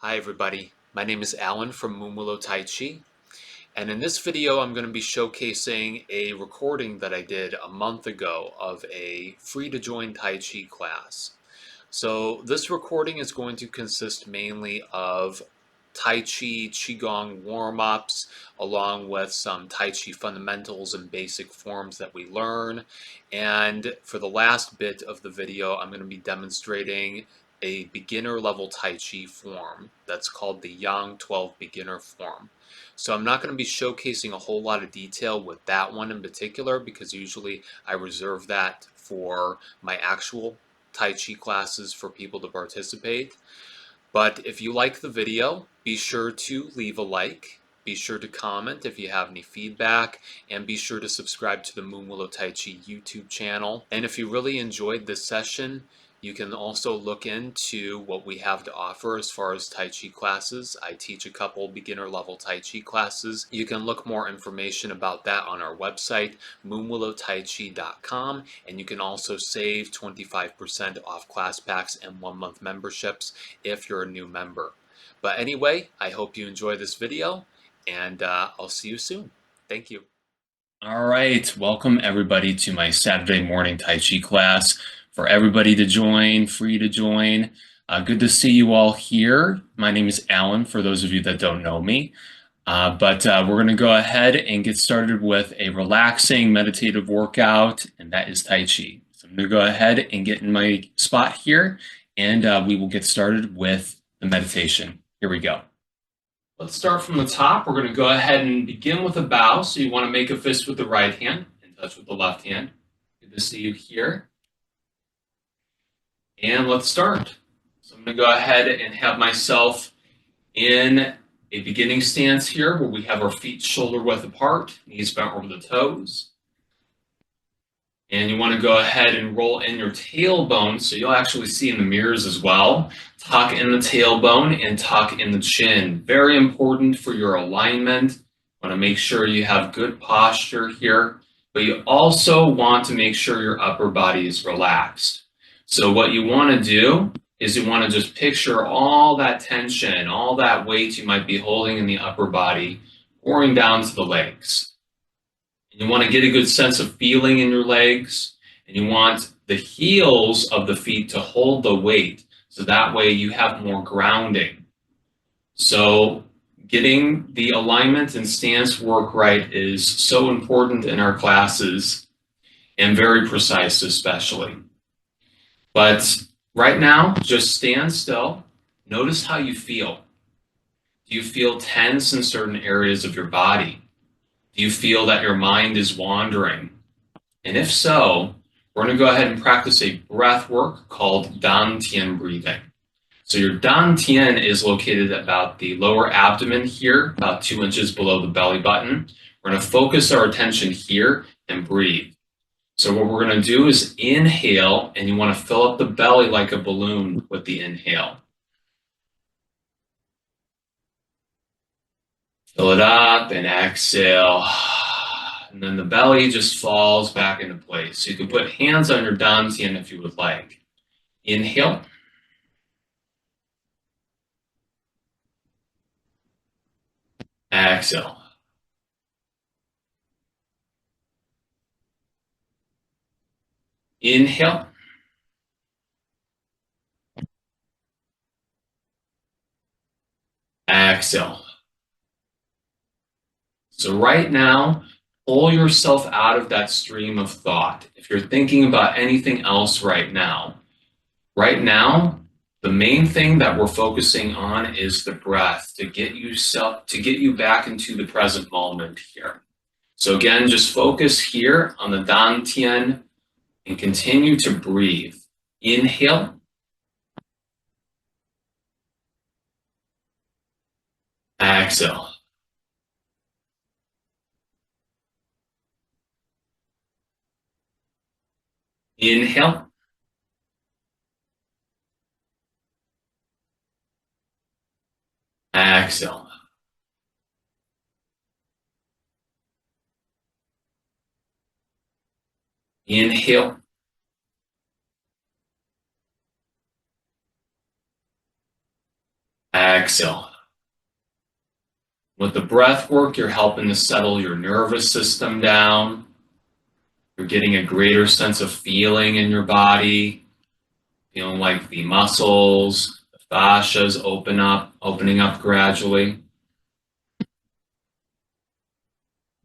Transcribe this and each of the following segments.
Hi everybody, my name is Allyn from Moonwillow Tai Chi, and in this video I'm going to be showcasing a recording that I did a month ago of a free to join Tai Chi class. So this recording is going to consist mainly of Tai Chi Qigong warm-ups along with some Tai Chi fundamentals and basic forms that we learn. And for the last bit of the video, I'm going to be demonstrating a beginner level Tai Chi form that's called the Yang 12 beginner form. So I'm not going to be showcasing a whole lot of detail with that one in particular because usually I reserve that for my actual Tai Chi classes for people to participate. But if you like the video, be sure to leave a like, be sure to comment if you have any feedback, and be sure to subscribe to the Moonwillow Tai Chi YouTube channel. And if you really enjoyed this session, you can also look into what we have to offer as far as Tai Chi classes. I teach a couple beginner level Tai Chi classes. You can look more information about that on our website, moonwillowtaichi.com, and you can also save 25% off class packs and 1-month memberships if you're a new member. But anyway, I hope you enjoy this video, and I'll see you soon. Thank you. All right, welcome everybody to my Saturday morning Tai Chi class. For everybody to join, free to join. Good to see you all here. My name is Allyn, for those of you that don't know me. But we're going to go ahead and get started with a relaxing meditative workout, and that is Tai Chi. So I'm going to go ahead and get in my spot here, and we will get started with the meditation. Here we go. Let's start from the top. We're going to go ahead and begin with a bow. So you want to make a fist with the right hand and touch with the left hand. Good to see you here. And let's start. So I'm going to go ahead and have myself in a beginning stance here where we have our feet shoulder width apart, knees bent over the toes. And you want to go ahead and roll in your tailbone so you'll actually see in the mirrors as well. Tuck in the tailbone and tuck in the chin. Very important for your alignment. You want to make sure you have good posture here, but you also want to make sure your upper body is relaxed. So what you want to do is you want to just picture all that tension, all that weight you might be holding in the upper body pouring down to the legs. You want to get a good sense of feeling in your legs, and you want the heels of the feet to hold the weight, so that way you have more grounding. So getting the alignment and stance work right is so important in our classes, and very precise especially. But right now, just stand still. Notice how you feel. Do you feel tense in certain areas of your body? Do you feel that your mind is wandering? And if so, we're going to go ahead and practice a breath work called Dantian breathing. So your Dantian is located about the lower abdomen here, about 2 inches below the belly button. We're going to focus our attention here and breathe. So what we're going to do is inhale, and you want to fill up the belly like a balloon with the inhale. Fill it up and exhale. And then the belly just falls back into place. So you can put hands on your dantian if you would like. Inhale. Exhale. Inhale. Exhale. So right now, pull yourself out of that stream of thought. If you're thinking about anything else right now, the main thing that we're focusing on is the breath to get you back into the present moment here. So again, just focus here on the dantian and continue to breathe. Inhale. Exhale. Inhale. Exhale. Inhale. Exhale. With the breath work, you're helping to settle your nervous system down. You're getting a greater sense of feeling in your body, feeling like the muscles, the fascias opening up gradually.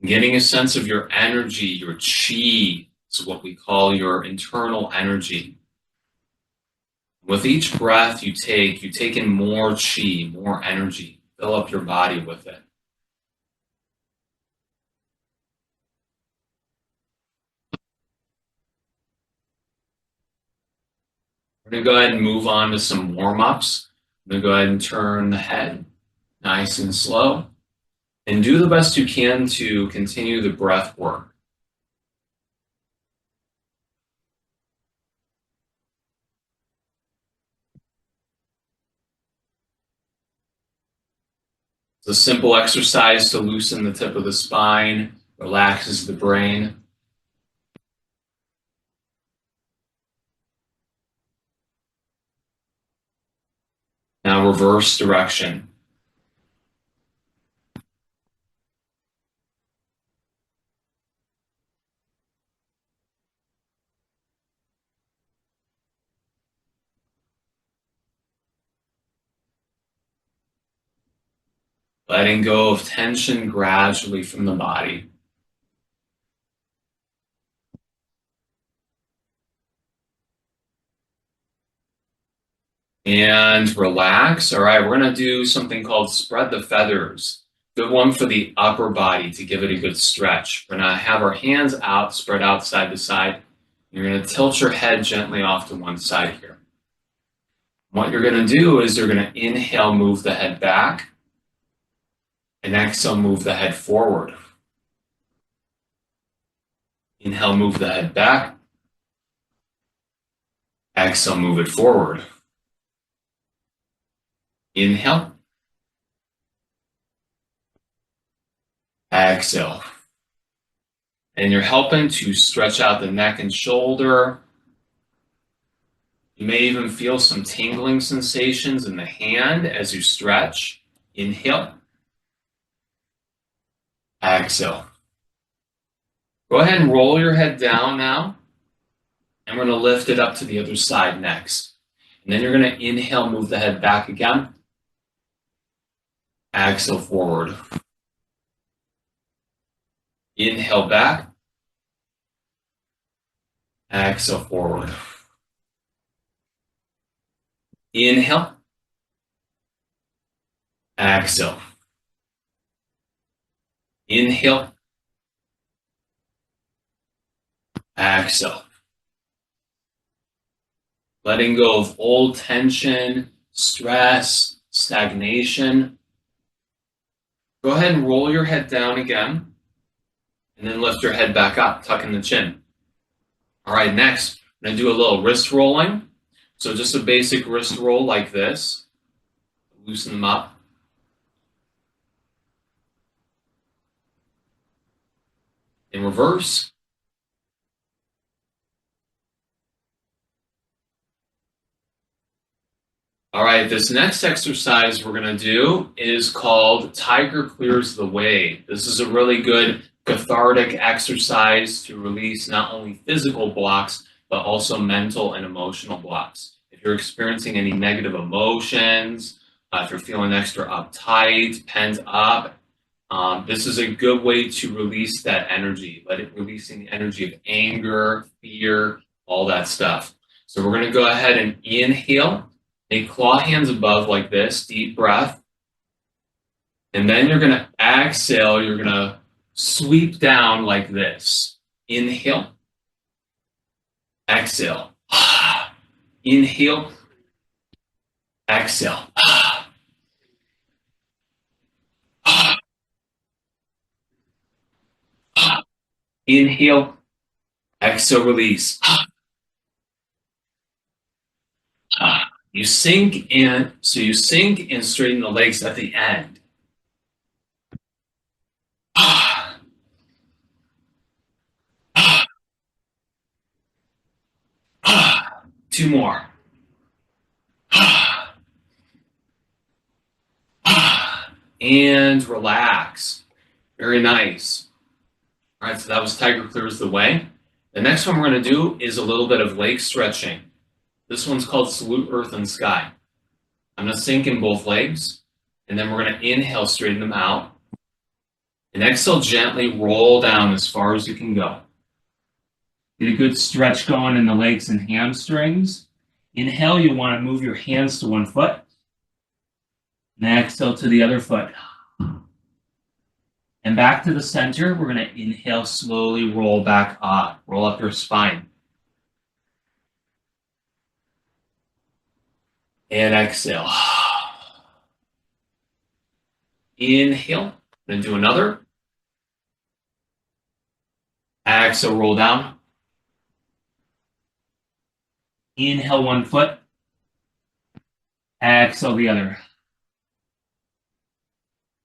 Getting a sense of your energy, your chi, is what we call your internal energy. With each breath you take in more chi, more energy. Fill up your body with it. We're going to go ahead and move on to some warm-ups. I'm going to go ahead and turn the head nice and slow. And do the best you can to continue the breath work. It's a simple exercise to loosen the tip of the spine, relaxes the brain. Now reverse direction. Letting go of tension gradually from the body. And relax. All right, we're going to do something called spread the feathers. Good one for the upper body to give it a good stretch. We're going to have our hands out, spread out side to side. You're going to tilt your head gently off to one side here. What you're going to do is you're going to inhale, move the head back, and exhale, move the head forward. Inhale, move the head back. Exhale, move it forward. Inhale. Exhale. And you're helping to stretch out the neck and shoulder. You may even feel some tingling sensations in the hand as you stretch. Inhale. Exhale. Go ahead and roll your head down now. And we're going to lift it up to the other side next. And then you're going to inhale, move the head back again. Exhale forward. Inhale back. Exhale forward. Inhale. Exhale. Inhale. Exhale. Letting go of old tension, stress, stagnation. Go ahead and roll your head down again. And then lift your head back up, tucking the chin. All right, next, I'm going to do a little wrist rolling. So just a basic wrist roll like this. Loosen them up. In reverse. All right, this next exercise we're going to do is called Tiger Clears the Way. This is a really good cathartic exercise to release not only physical blocks, but also mental and emotional blocks. If you're experiencing any negative emotions, if you're feeling extra uptight, pent up, this is a good way to release that energy. Let it releasing the energy of anger, fear, all that stuff. So we're going to go ahead and inhale. Take claw hands above like this, deep breath. And then you're going to exhale. You're going to sweep down like this. Inhale. Exhale. Inhale. Exhale. Inhale. Exhale, release. You sink in, so you sink and straighten the legs at the end. Two more. and relax. Very nice. All right, so that was Tiger Clears the Way. The next one we're going to do is a little bit of leg stretching. This one's called Salute Earth and Sky. I'm going to sink in both legs, and then we're going to inhale, straighten them out, and exhale, gently roll down as far as you can go. Get a good stretch going in the legs and hamstrings. Inhale, you want to move your hands to one foot, and exhale to the other foot. And back to the center, we're going to inhale, slowly roll back up, roll up your spine. And exhale. Inhale, then do another. Exhale, roll down. Inhale, one foot. Exhale, the other.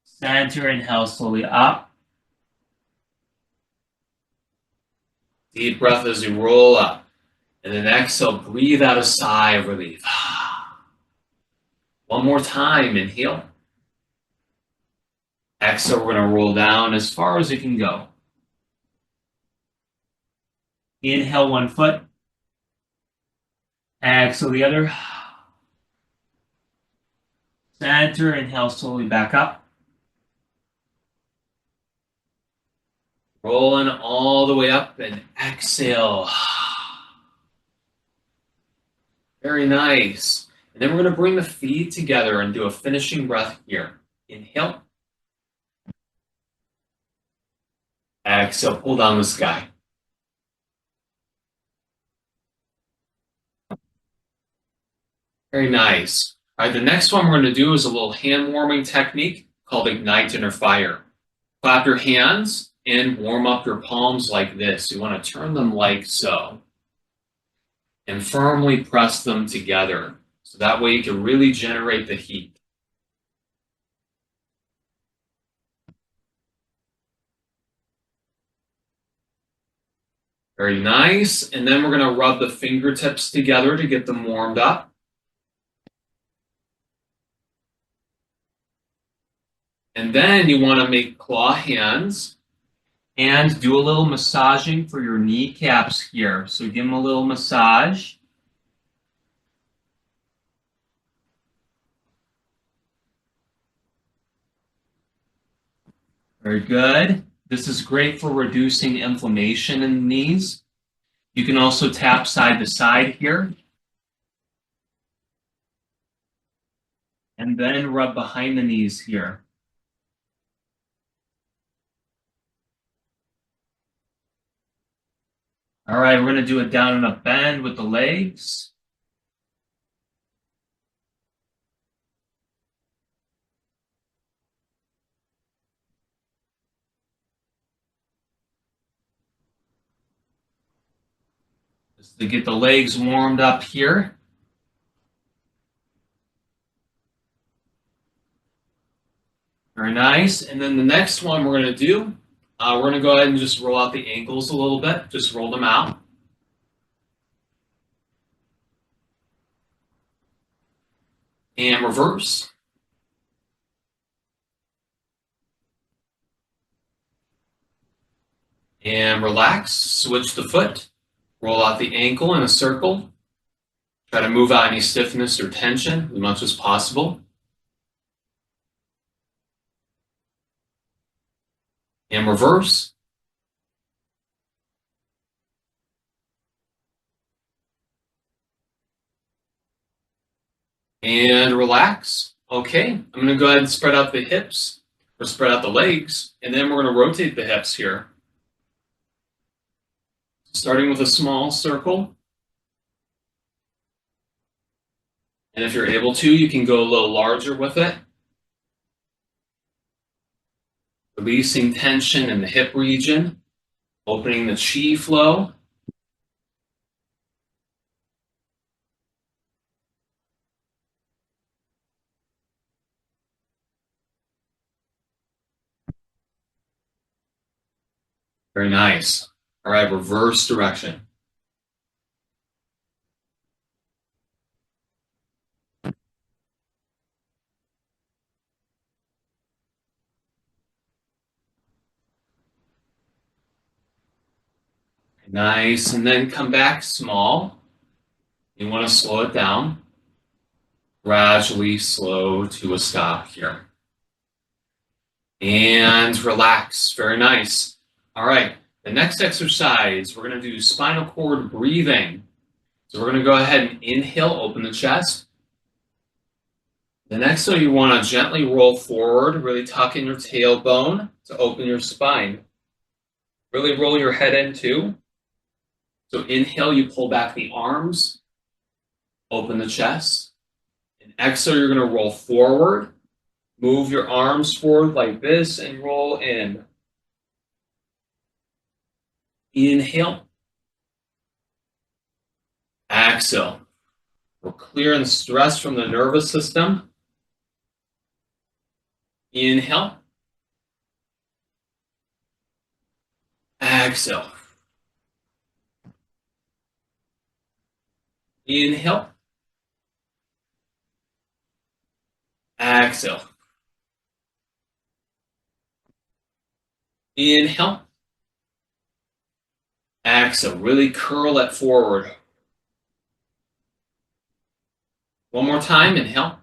Center, inhale, slowly up. Deep breath as you roll up. And then exhale, breathe out a sigh of relief. One more time, inhale. Exhale, we're going to roll down as far as you can go. Inhale, one foot. Exhale, the other. Center, inhale, slowly back up. Rolling all the way up and exhale. Very nice. And then we're going to bring the feet together and do a finishing breath here. Inhale. Exhale, pull down the sky. Very nice. All right, the next one we're going to do is a little hand warming technique called Ignite Inner Fire. Clap your hands and warm up your palms like this. You want to turn them like so. And firmly press them together. So that way you can really generate the heat. Very nice. And then we're going to rub the fingertips together to get them warmed up. And then you want to make claw hands and do a little massaging for your kneecaps here. So give them a little massage. Very good. This is great for reducing inflammation in the knees. You can also tap side to side here. And then rub behind the knees here. All right, we're going to do a down and up bend with the legs. Just to get the legs warmed up here. Very nice. And then the next one we're going to do, we're going to go ahead and just roll out the ankles a little bit. Just roll them out. And reverse. And relax. Switch the foot. Roll out the ankle in a circle. Try to move out any stiffness or tension as much as possible. And reverse. And relax. Okay, I'm going to go ahead and spread out the hips, or spread out the legs, and then we're going to rotate the hips here. Starting with a small circle. And if you're able to, you can go a little larger with it. Releasing tension in the hip region, opening the chi flow. Very nice. All right, reverse direction. Nice. And then come back small. You want to slow it down. Gradually slow to a stop here. And relax. Very nice. All right. The next exercise, we're going to do spinal cord breathing. So we're going to go ahead and inhale, open the chest. The next one, you want to gently roll forward, really tuck in your tailbone to open your spine. Really roll your head in too. So inhale, you pull back the arms, open the chest. And exhale, you're going to roll forward. Move your arms forward like this and roll in. Inhale. Exhale. We're clearing stress from the nervous system. Inhale. Exhale. Inhale. Exhale. Inhale. Exhale. Really curl it forward. One more time. Inhale.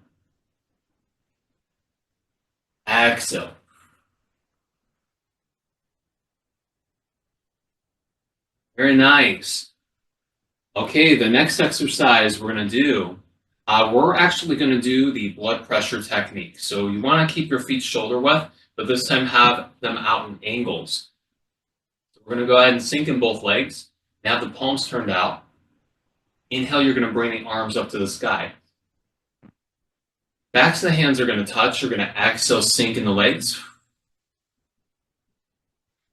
Exhale. Very nice. Okay, the next exercise we're going to do, we're actually going to do the blood pressure technique. So you want to keep your feet shoulder width, but this time have them out in angles. So we're going to go ahead and sink in both legs. Now have the palms turned out. Inhale, you're going to bring the arms up to the sky. Backs of the hands are going to touch. You're going to exhale, sink in the legs.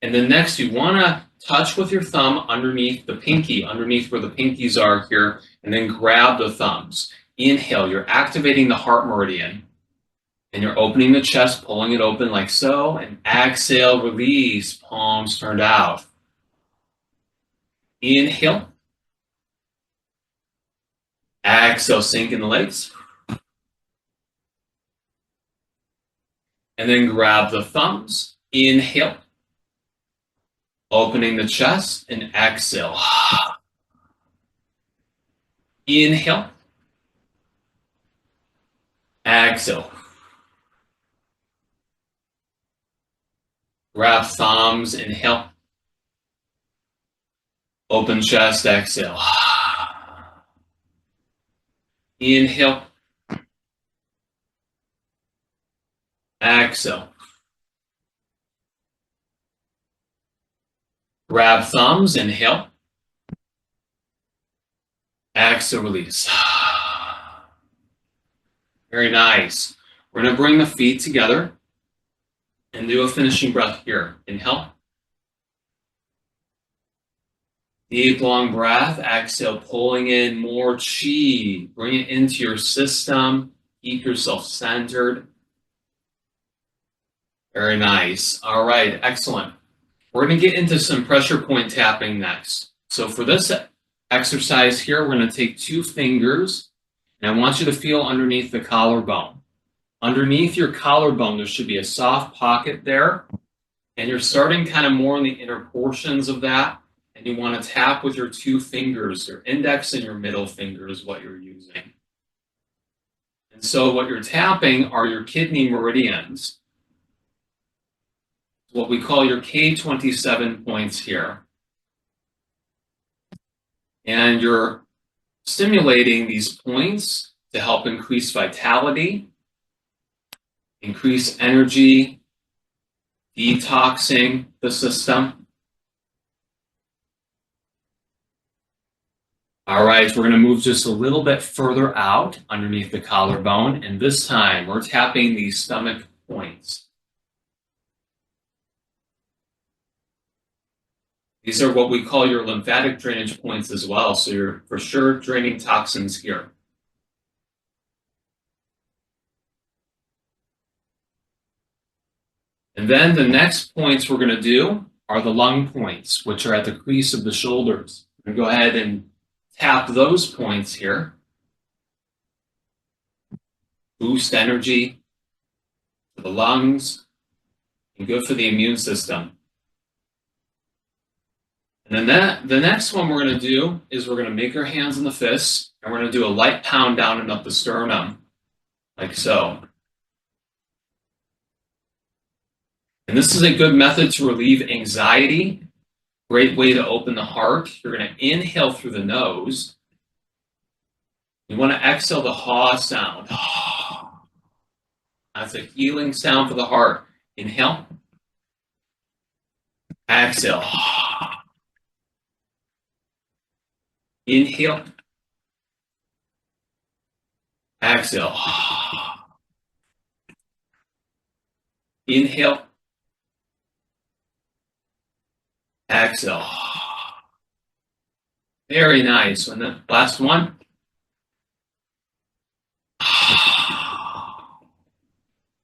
And then next, you want to touch with your thumb underneath the pinky, underneath where the pinkies are here, and then grab the thumbs. Inhale, you're activating the heart meridian. And you're opening the chest, pulling it open like so. And exhale, release, palms turned out. Inhale. Exhale, sink in the legs. And then grab the thumbs. Inhale. Opening the chest and exhale. Inhale. Exhale. Grab thumbs, inhale. Open chest, exhale. Inhale. Exhale. Grab thumbs, inhale. Exhale, release. Very nice. We're going to bring the feet together and do a finishing breath here. Inhale. Deep, long breath. Exhale, pulling in more chi. Bring it into your system. Keep yourself centered. Very nice. All right, excellent. We're going to get into some pressure point tapping next. So for this exercise here, we're going to take 2 fingers, and I want you to feel underneath the collarbone. Underneath your collarbone, there should be a soft pocket there, and you're starting kind of more in the inner portions of that, and you want to tap with your 2 fingers. Your index and your middle finger is what you're using. And so what you're tapping are your kidney meridians, what we call your K27 points here. And you're stimulating these points to help increase vitality, increase energy, detoxing the system. All right, we're going to move just a little bit further out underneath the collarbone, and this time we're tapping these stomach points. These are what we call your lymphatic drainage points as well, so you're for sure draining toxins here. And then the next points we're going to do are the lung points, which are at the crease of the shoulders. I'm going to go ahead and tap those points here. Boost energy for the lungs and good for the immune system. And then the next one we're going to do is we're going to make our hands in the fists, and we're going to do a light pound down and up the sternum, like so. And this is a good method to relieve anxiety. Great way to open the heart. You're going to inhale through the nose. You want to exhale the ha sound. That's a healing sound for the heart. Inhale. Exhale. Inhale. Exhale. Inhale. Exhale. Very nice. And the last one.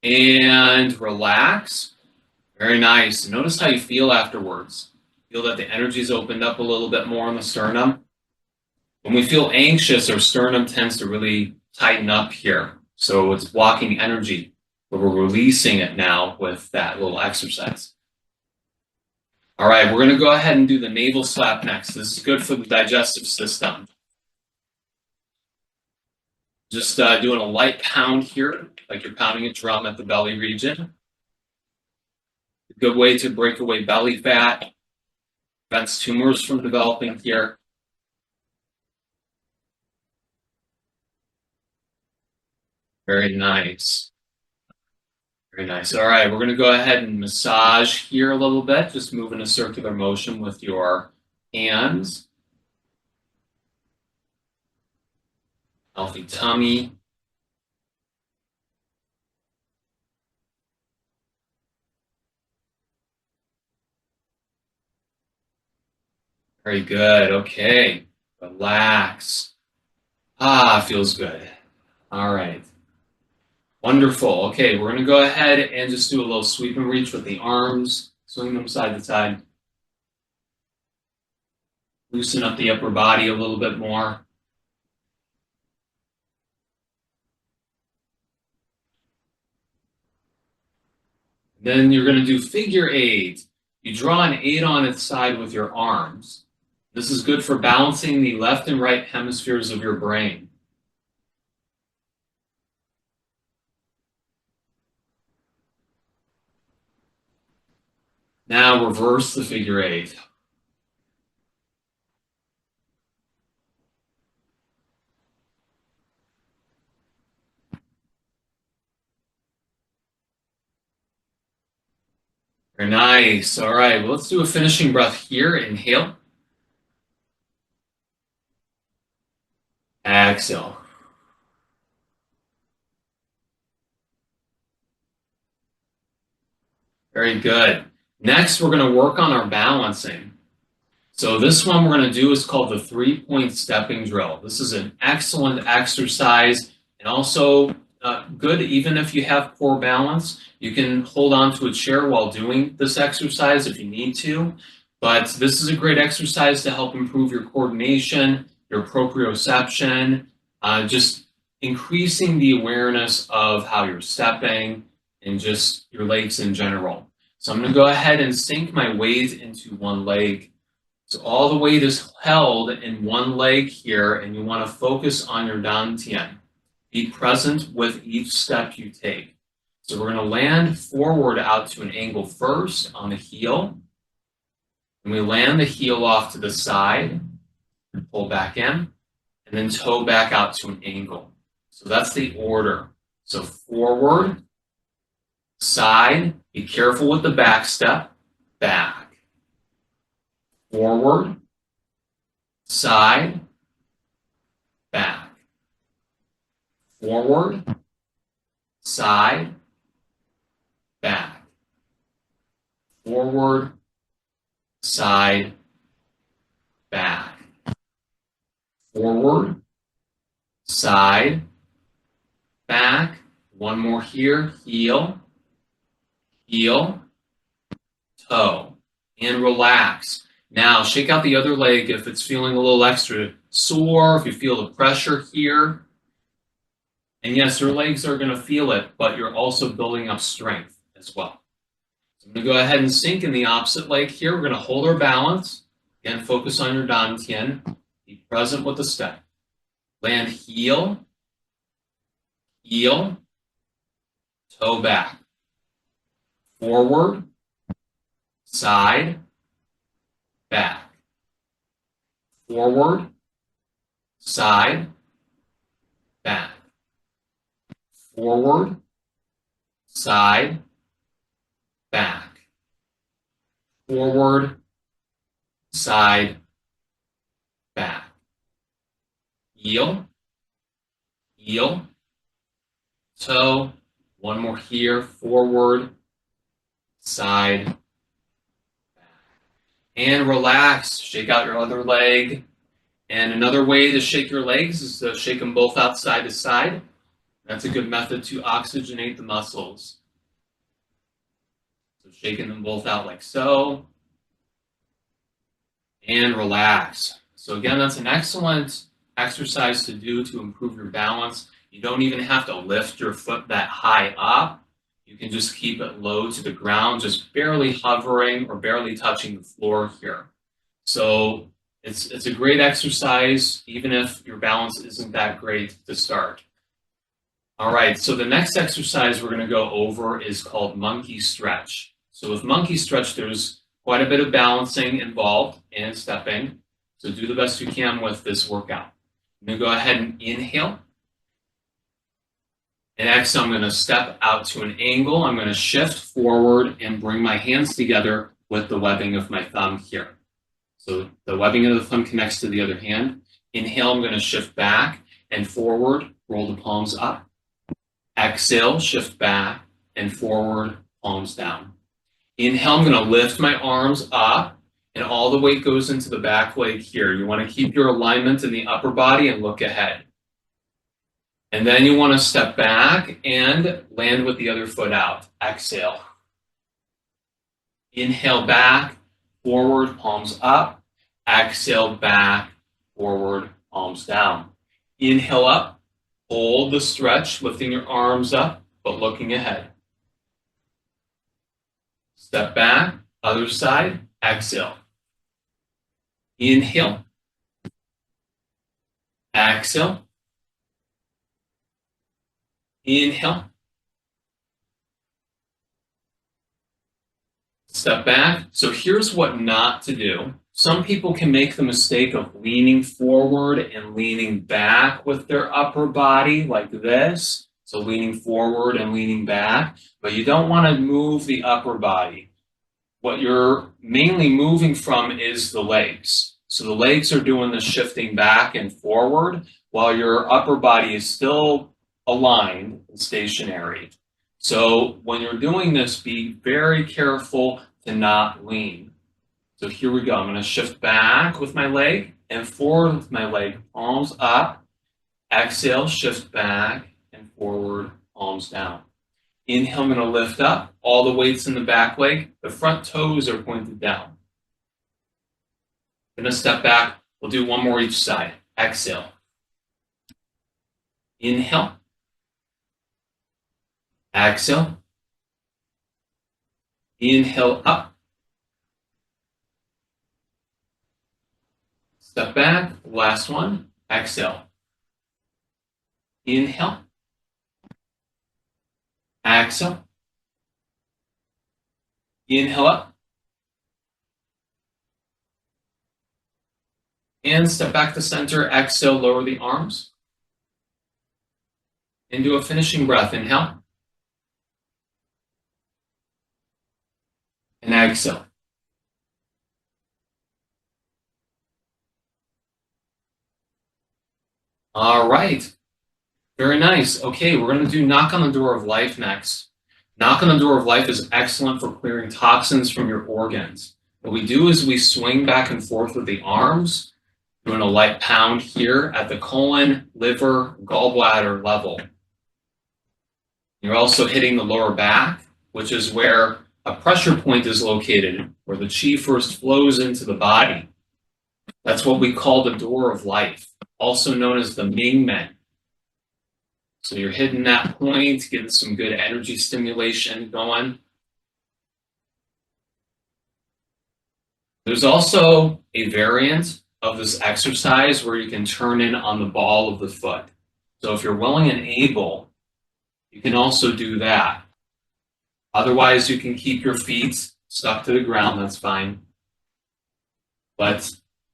And relax. Very nice. Notice how you feel afterwards. Feel that the energy's opened up a little bit more in the sternum. When we feel anxious, our sternum tends to really tighten up here. So it's blocking energy, but we're releasing it now with that little exercise. All right, we're going to go ahead and do the navel slap next. This is good for the digestive system. Just doing a light pound here, like you're pounding a drum at the belly region. A good way to break away belly fat, prevents tumors from developing here. Very nice. Very nice. All right, we're going to go ahead and massage here a little bit, just move in a circular motion with your hands. Healthy tummy. Very good. Okay. Relax. Feels good. All right. Wonderful. Okay, we're going to go ahead and just do a little sweep and reach with the arms, swing them side to side. Loosen up the upper body a little bit more. Then you're going to do figure eight. You draw an 8 on its side with your arms. This is good for balancing the left and right hemispheres of your brain. Now reverse the figure 8. Very nice. All right, well, let's do a finishing breath here. Inhale. Exhale. Very good. Next, we're going to work on our balancing. So this one we're going to do is called the 3-point stepping drill. This is an excellent exercise and also good even if you have poor balance. You can hold on to a chair while doing this exercise if you need to. But this is a great exercise to help improve your coordination, your proprioception, just increasing the awareness of how you're stepping and just your legs in general. So I'm going to go ahead and sink my weight into one leg. So all the weight is held in one leg here, and you want to focus on your dantian. Be present with each step you take. So we're going to land forward out to an angle first on the heel. And we land the heel off to the side and pull back in, and then toe back out to an angle. So that's the order. So forward, side, be careful with the back step, back. Forward, side, back. Forward, side, back. Forward, side, back. Forward, side, back. One more here, heel, heel, toe, and relax. Now, shake out the other leg if it's feeling a little extra sore, if you feel the pressure here. And yes, your legs are going to feel it, but you're also building up strength as well. So I'm going to go ahead and sink in the opposite leg here. We're going to hold our balance, Again, focus on your dantian. Be present with the step. Land heel, heel, toe back. Forward, side, back. Forward, side, back. Forward, side, back. Forward, side, back. Heel, heel, toe. One more here. Forward, side, back. And relax. Shake out your other leg. And another way to shake your legs is to shake them both out side to side. That's a good method to oxygenate the muscles. So shaking them both out like so. And relax. So again, that's an excellent exercise to do to improve your balance. You don't even have to lift your foot that high up. You can just keep it low to the ground, just barely hovering or barely touching the floor here. So it's a great exercise, even if your balance isn't that great to start. All right, so the next exercise we're going to go over is called monkey stretch. So with monkey stretch, there's quite a bit of balancing involved and stepping. So do the best you can with this workout. I'm going to go ahead and inhale. And exhale, I'm going to step out to an angle. I'm going to shift forward and bring my hands together with the webbing of my thumb here. So the webbing of the thumb connects to the other hand. Inhale, I'm going to shift back and forward, roll the palms up. Exhale, shift back and forward, palms down. Inhale, I'm going to lift my arms up and all the weight goes into the back leg here. You want to keep your alignment in the upper body and look ahead. And then you want to step back and land with the other foot out. Exhale. Inhale back, forward, palms up. Exhale back, forward, palms down. Inhale up. Hold the stretch, lifting your arms up, but looking ahead. Step back, other side, exhale. Inhale. Exhale. Inhale. Step back. So here's what not to do. Some people can make the mistake of leaning forward and leaning back with their upper body like this. So leaning forward and leaning back, but you don't want to move the upper body. What you're mainly moving from is the legs. So the legs are doing the shifting back and forward while your upper body is still aligned and stationary. So when you're doing this, be very careful to not lean. So here we go. I'm going to shift back with my leg and forward with my leg, palms up. Exhale, shift back and forward, palms down. Inhale, I'm going to lift up. All the weight's in the back leg. The front toes are pointed down. I'm going to step back. We'll do one more each side. Exhale. Inhale. Exhale. Inhale up. Step back. Last one. Exhale. Inhale. Exhale. Inhale up. And step back to center. Exhale, lower the arms. And do a finishing breath. Inhale. And exhale. All right. Very nice. Okay, we're going to do knock on the door of life next. Knock on the door of life is excellent for clearing toxins from your organs. What we do is we swing back and forth with the arms, doing a light pound here at the colon, liver, gallbladder level. You're also hitting the lower back, which is where a pressure point is located, where the chi first flows into the body. That's what we call the door of life, also known as the Mingmen. So you're hitting that point, getting some good energy stimulation going. There's also a variant of this exercise where you can turn in on the ball of the foot. So if you're willing and able, you can also do that. Otherwise, you can keep your feet stuck to the ground, that's fine. But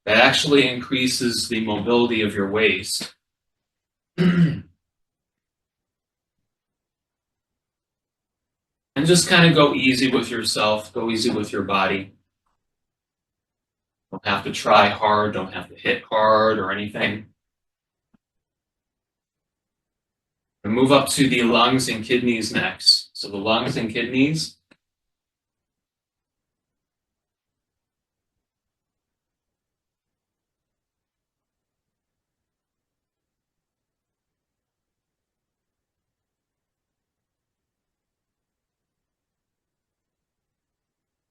that actually increases the mobility of your waist. And just kind of go easy with yourself, go easy with your body. Don't have to try hard, don't have to hit hard or anything. And move up to the lungs and kidneys next. So the lungs and kidneys.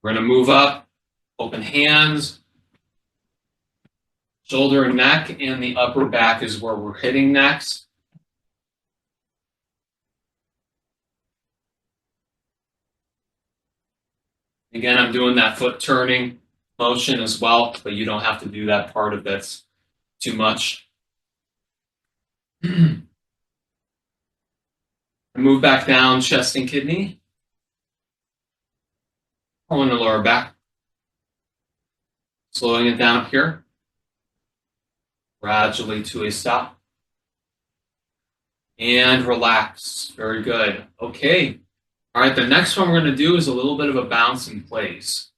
We're going to move up, open hands, shoulder and neck, and the upper back is where we're hitting next. Again, I'm doing that foot turning motion as well, but you don't have to do that part of it too much. Move back down, chest and kidney. Pulling the lower back. Slowing it down here. Gradually to a stop. And relax. Very good. Okay. All right, the next one we're going to do is a little bit of a bounce in place.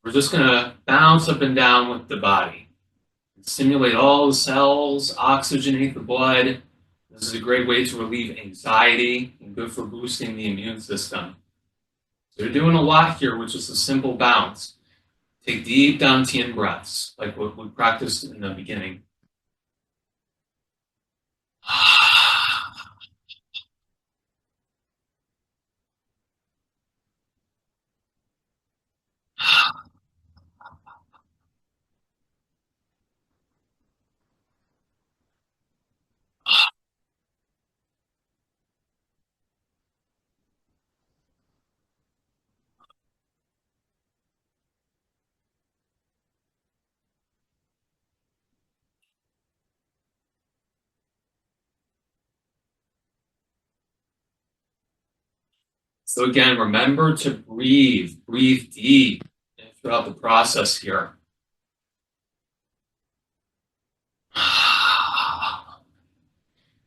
We're just going to bounce up and down with the body. Stimulate all the cells, oxygenate the blood. This is a great way to relieve anxiety and good for boosting the immune system. So you're doing a lot here, which is a simple bounce. Take deep Dantian breaths, like what we practiced in the beginning. So again, remember to breathe. Breathe deep throughout the process here.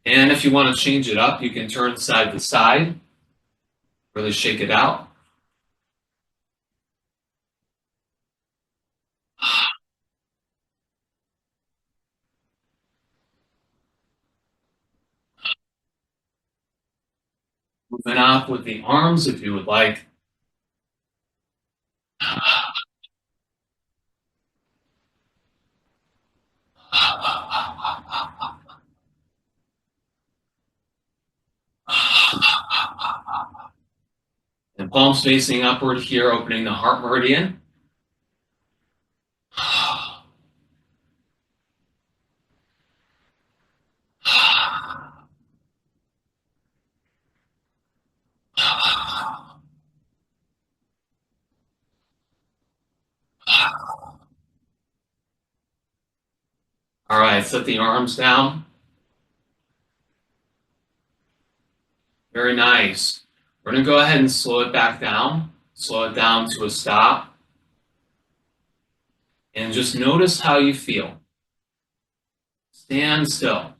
And if you want to change it up, you can turn side to side. Really shake it out. Moving up with the arms if you would like. And palms facing upward here, opening the heart meridian. All right, set the arms down. Very nice. We're going to go ahead and slow it back down. Slow it down to a stop. And just notice how you feel. Stand still.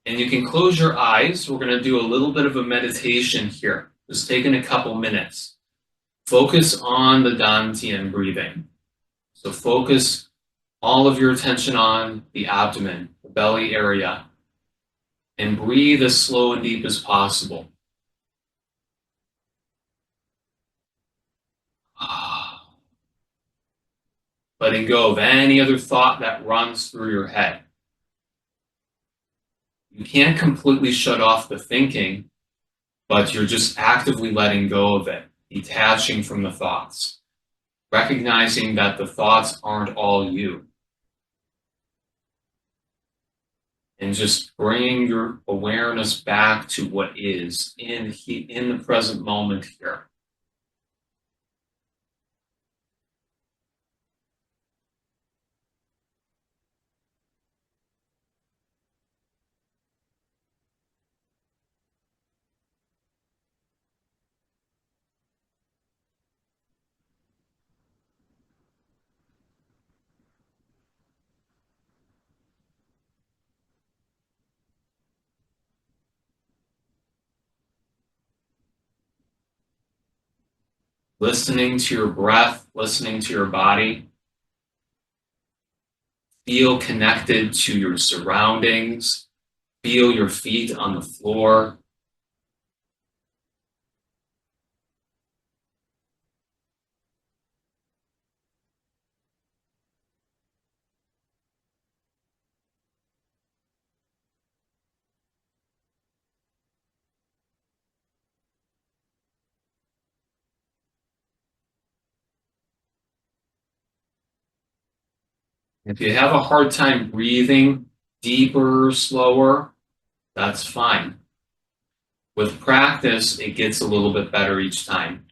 And you can close your eyes. We're going to do a little bit of a meditation here. Just taking a couple minutes. Focus on the Dantian breathing. So focus all of your attention on the abdomen, the belly area, and breathe as slow and deep as possible. Letting go of any other thought that runs through your head. You can't completely shut off the thinking, but you're just actively letting go of it, detaching from the thoughts, recognizing that the thoughts aren't all you. And just bringing your awareness back to what is in the present moment here. listening to your breath, listening to your body. Feel connected to your surroundings. Feel your feet on the floor. If you have a hard time breathing deeper, slower, that's fine. With practice, it gets a little bit better each time.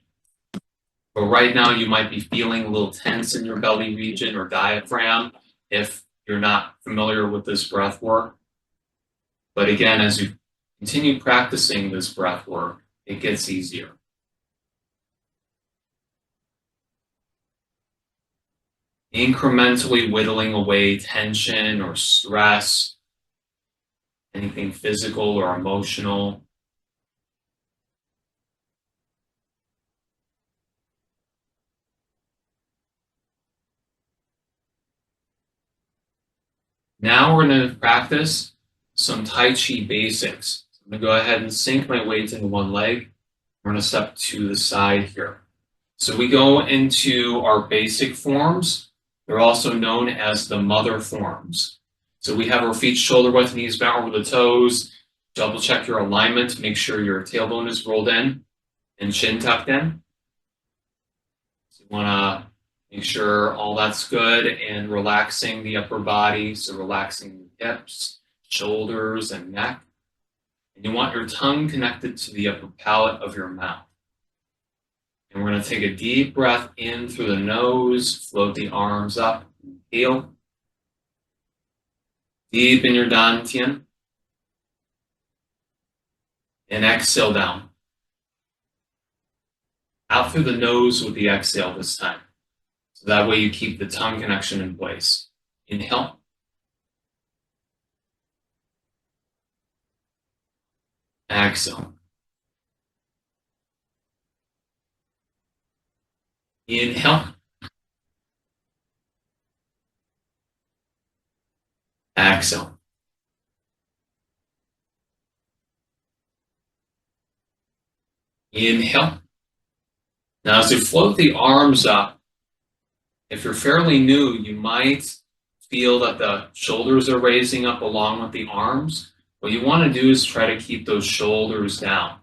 But right now, you might be feeling a little tense in your belly region or diaphragm if you're not familiar with this breath work. But again, as you continue practicing this breath work, it gets easier. Incrementally whittling away tension or stress, anything physical or emotional. Now we're going to practice some Tai Chi basics. I'm going to go ahead and sink my weight into one leg. We're going to step to the side here. So we go into our basic forms. They're also known as the mother forms. So we have our feet shoulder width, knees bent over the toes. Double check your alignment. Make sure your tailbone is rolled in and chin tucked in. So you want to make sure all that's good and relaxing the upper body. So relaxing the hips, shoulders, and neck. And you want your tongue connected to the upper palate of your mouth. And we're going to take a deep breath in through the nose, float the arms up, inhale. Deep in your dantian. And exhale down. Out through the nose with the exhale this time. So that way you keep the tongue connection in place. Inhale. Exhale. Inhale. Exhale. Inhale. Now as you float the arms up, if you're fairly new, you might feel that the shoulders are raising up along with the arms. What you want to do is try to keep those shoulders down.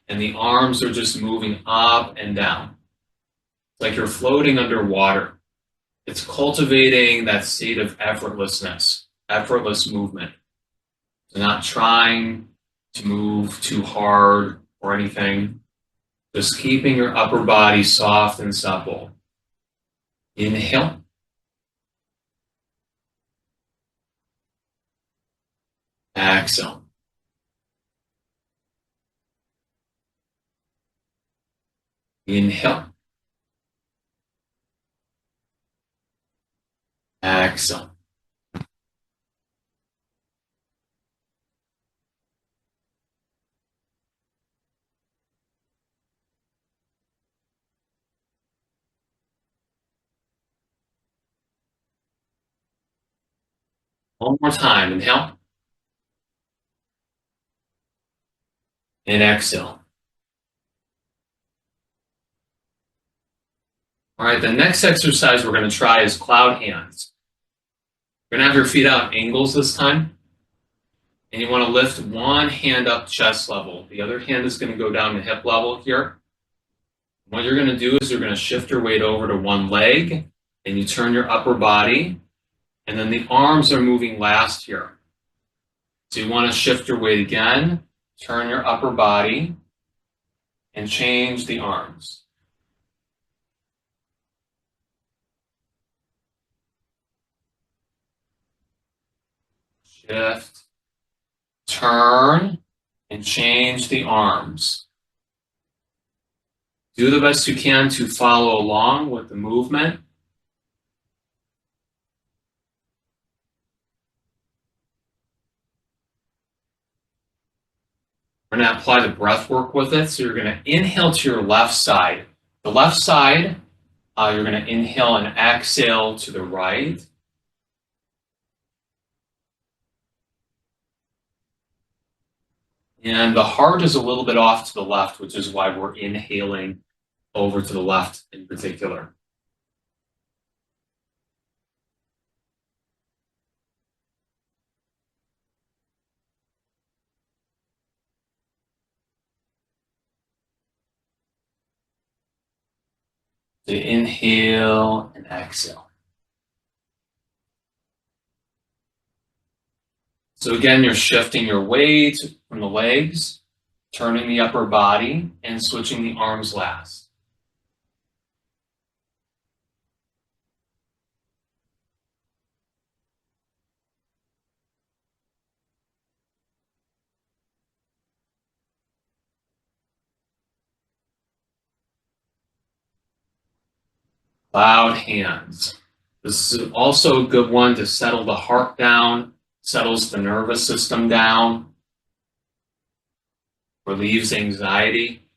And the arms are just moving up and down. It's like you're floating underwater. It's cultivating that state of effortlessness, effortless movement. So not trying to move too hard or anything. Just keeping your upper body soft and supple. Inhale. Exhale. Inhale. Exhale. One more time. Inhale. And exhale. All right, the next exercise we're going to try is cloud hands. You're going to have your feet out at angles this time. And you want to lift one hand up chest level. The other hand is going to go down to hip level here. What you're going to do is you're going to shift your weight over to one leg, and you turn your upper body, and then the arms are moving last here. So you want to shift your weight again, turn your upper body, and change the arms. Shift, turn, and change the arms. Do the best you can to follow along with the movement. We're going to apply the breath work with it. So you're going to inhale to your left side. The left side, you're going to inhale and exhale to the right. And the heart is a little bit off to the left, which is why we're inhaling over to the left in particular. So inhale and exhale. So again, you're shifting your weight from the legs, turning the upper body, and switching the arms last. Loud hands. This is also a good one to settle the heart down, settles the nervous system down, relieves anxiety.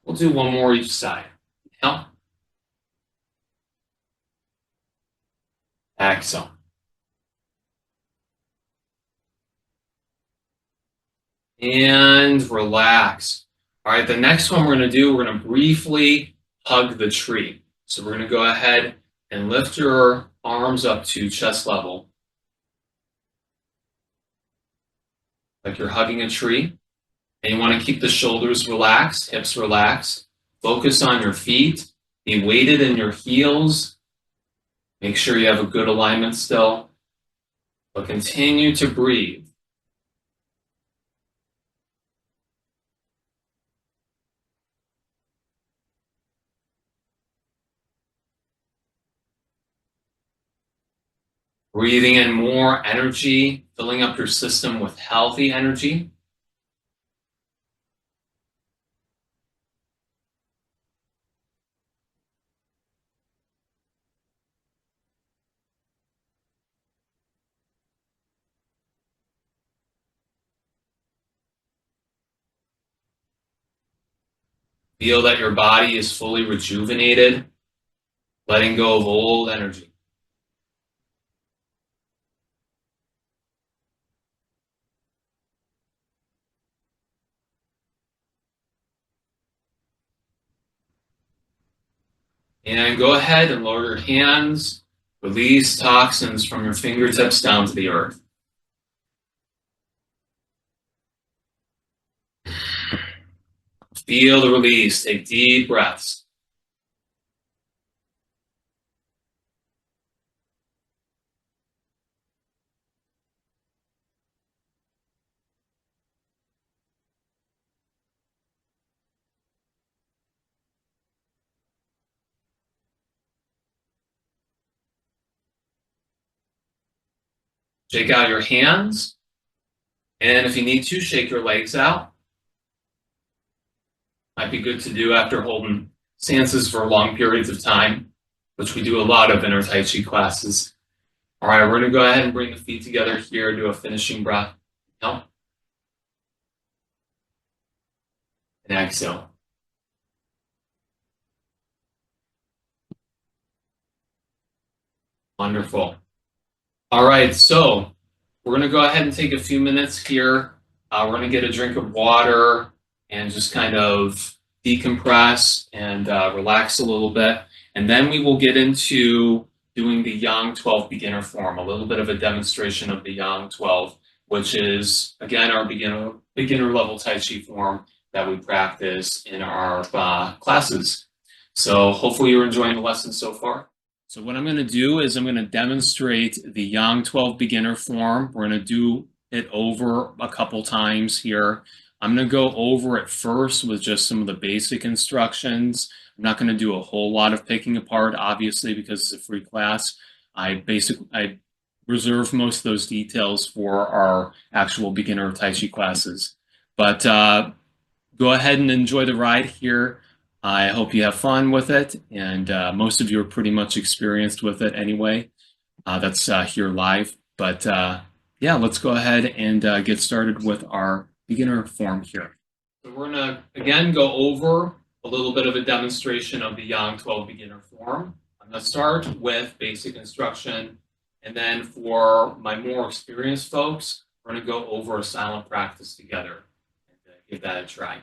We'll do one more each side. Inhale, exhale. And relax. All right, the next one we're going to do, we're going to briefly hug the tree. So we're going to go ahead and lift your arms up to chest level, like you're hugging a tree. And you want to keep the shoulders relaxed, hips relaxed. Focus on your feet. Be weighted in your heels. Make sure you have a good alignment still. But continue to breathe. Breathing in more energy, filling up your system with healthy energy. Feel that your body is fully rejuvenated, letting go of old energy. And go ahead and lower your hands. Release toxins from your fingertips down to the earth. Feel the release. Take deep breaths. Shake out your hands. And if you need to, shake your legs out. Might be good to do after holding stances for long periods of time, which we do a lot of in our Tai Chi classes. All right, we're going to go ahead and bring the feet together here, do a finishing breath. Inhale. And exhale. Wonderful. All right, so we're going to go ahead and take a few minutes here. We're going to get a drink of water and just kind of decompress and relax a little bit. And then we will get into doing the Yang 12 beginner form, a little bit of a demonstration of the Yang 12, which is, again, our beginner level Tai Chi form that we practice in our classes. So hopefully you're enjoying the lesson so far. So what I'm going to do is I'm going to demonstrate the Yang 12 beginner form. We're going to do it over a couple times here. I'm going to go over it first with just some of the basic instructions. I'm not going to do a whole lot of picking apart, obviously, because it's a free class. I reserve most of those details for our actual beginner Tai Chi classes. But go ahead and enjoy the ride here. I hope you have fun with it, and most of you are pretty much experienced with it anyway. that's here live. But yeah, let's go ahead and get started with our beginner form here. So we're going to, again, go over a little bit of a demonstration of the Yang 12 beginner form. I'm going to start with basic instruction, and then for my more experienced folks, we're going to go over a silent practice together and give that a try.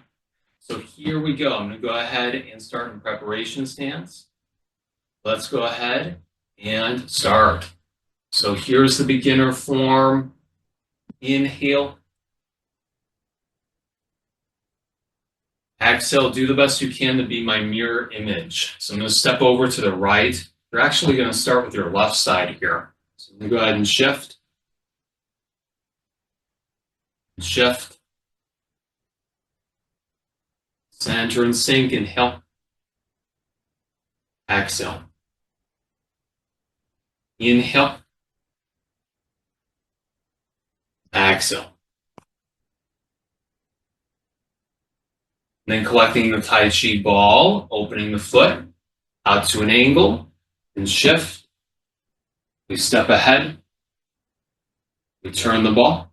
So here we go. I'm going to go ahead and start in preparation stance. Let's go ahead and start. So here's the beginner form. Inhale. Exhale, do the best you can to be my mirror image. So I'm going to step over to the right. You're actually going to start with your left side here. So I'm going to go ahead and shift. Shift. Center and sink. Inhale. Exhale. Inhale. Exhale. Then collecting the Tai Chi ball, opening the foot out to an angle, and shift. We step ahead. We turn the ball.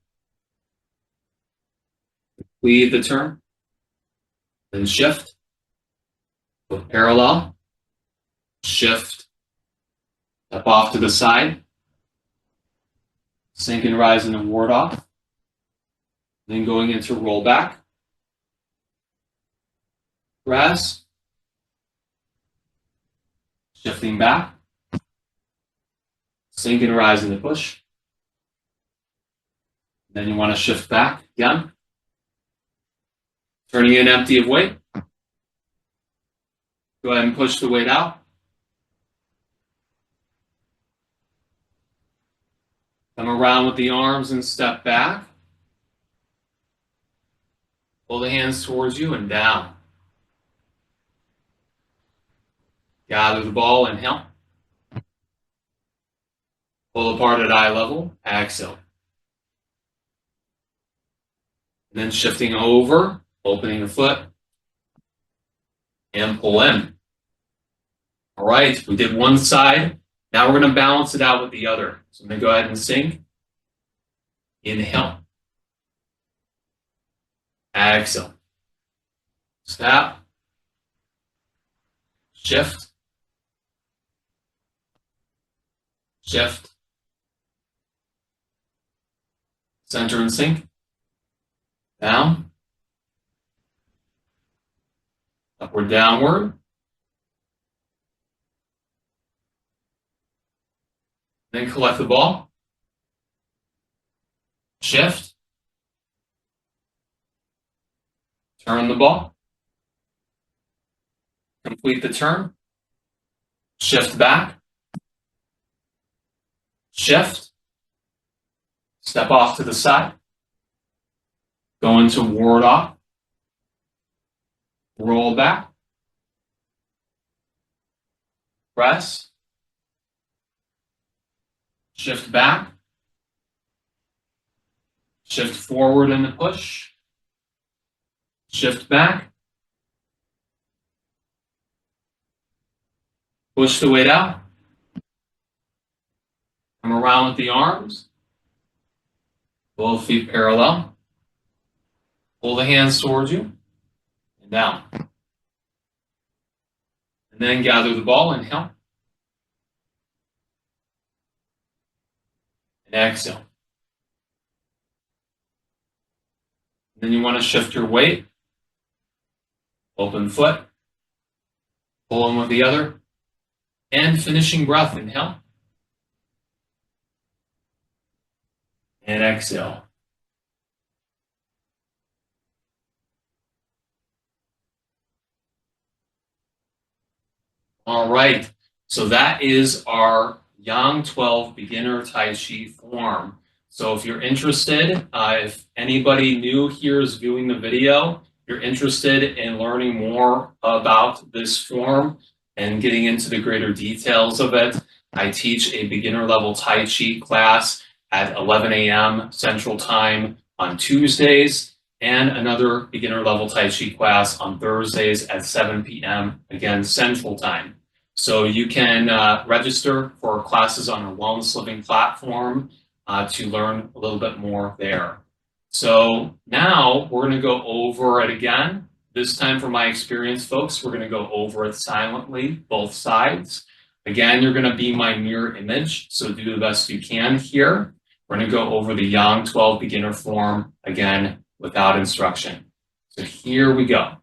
Lead the turn. Then shift. Foot parallel. Shift. Step off to the side. Sink and rise into ward off. Then going into roll back. Press. Shifting back. Sink and rise into push. Then you want to shift back again. Turning in empty of weight. Go ahead and push the weight out. Come around with the arms and step back. Pull the hands towards you and down. Gather the ball, inhale. Pull apart at eye level, exhale. And then shifting over, opening the foot, and pull in. All right, we did one side. Now we're going to balance it out with the other. So I'm going to go ahead and sink. Inhale. Exhale. Step. Shift. Shift. Center and sink. Down. Upward, downward. Then collect the ball. Shift. Turn the ball. Complete the turn. Shift back. Shift. Step off to the side. Go into ward off. Roll back. Press. Shift back. Shift forward in the push. Shift back. Push the weight out. Come around with the arms. Both feet parallel. Pull the hands towards you and down. And then gather the ball, inhale. And exhale. And then you want to shift your weight. Open foot. Pull in with the other. And finishing breath, inhale. And exhale. All right, so that is our Yang 12 beginner Tai Chi form. So if you're interested, if anybody new here is viewing the video, you're interested in learning more about this form and getting into the greater details of it, I teach a beginner level Tai Chi class at 11 a.m. Central Time on Tuesdays, and another beginner level Tai Chi class on Thursdays at 7 p.m. again Central Time. So you can register for classes on our Wellness Living platform to learn a little bit more there. So now we're going to go over it again. This time, for my experience, folks, we're going to go over it silently, both sides. Again, you're going to be my mirror image, so do the best you can here. We're going to go over the Yang 12 beginner form again without instruction. So here we go.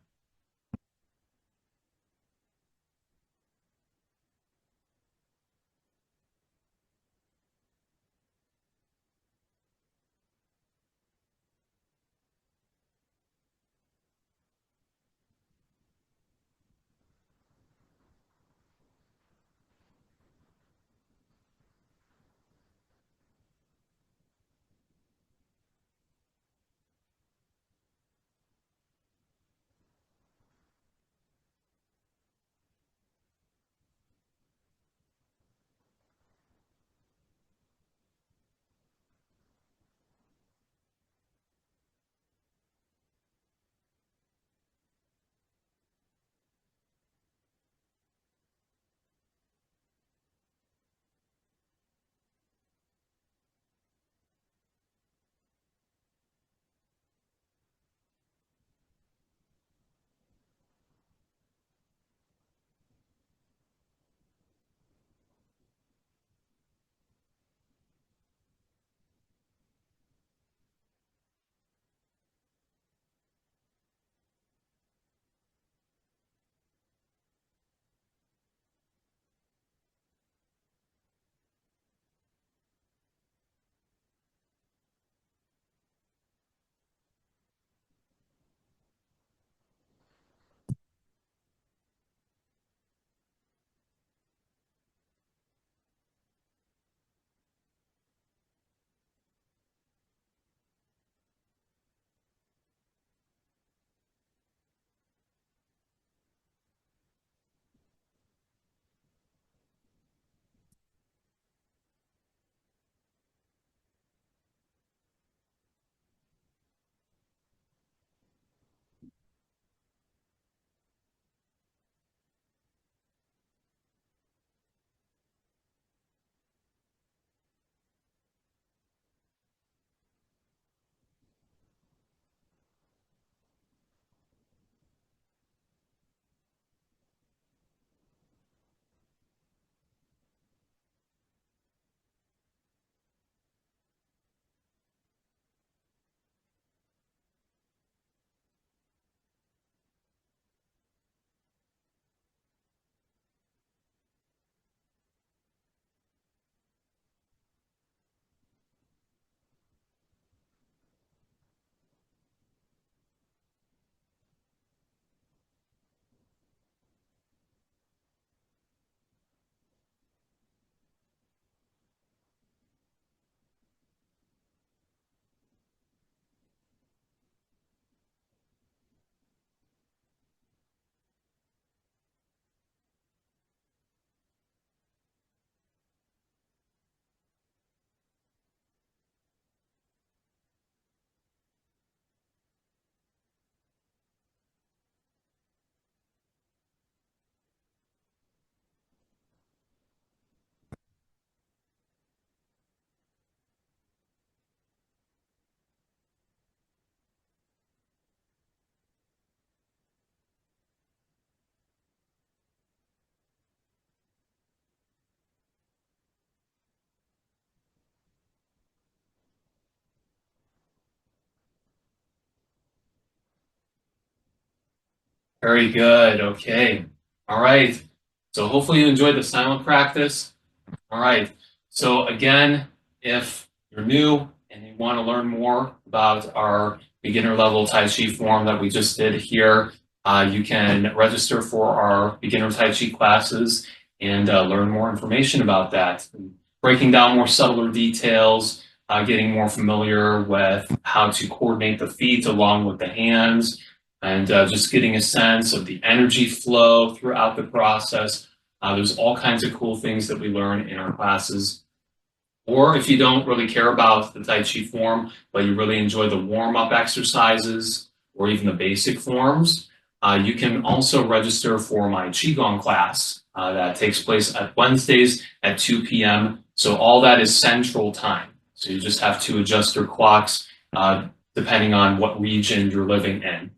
Very good. Okay. All right. So hopefully you enjoyed the silent practice. All right. So again, if you're new and you want to learn more about our beginner level Tai Chi form that we just did here, you can register for our beginner Tai Chi classes and learn more information about that. Breaking down more subtler details, getting more familiar with how to coordinate the feet along with the hands, and just getting a sense of the energy flow throughout the process. There's all kinds of cool things that we learn in our classes. Or if you don't really care about the Tai Chi form, but you really enjoy the warm-up exercises or even the basic forms, You can also register for my Qigong class that takes place at Wednesdays at 2 p.m. So all that is Central Time. So you just have to adjust your clocks depending on what region you're living in.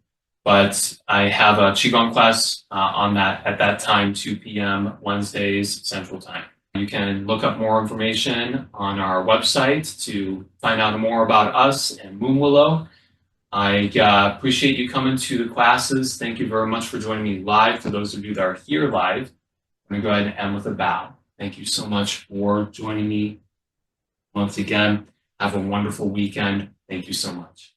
But I have a Qigong class at that time, 2 p.m. Wednesdays Central Time. You can look up more information on our website to find out more about us and Moonwillow. I appreciate you coming to the classes. Thank you very much for joining me live. For those of you that are here live, I'm going to go ahead and end with a bow. Thank you so much for joining me once again. Have a wonderful weekend. Thank you so much.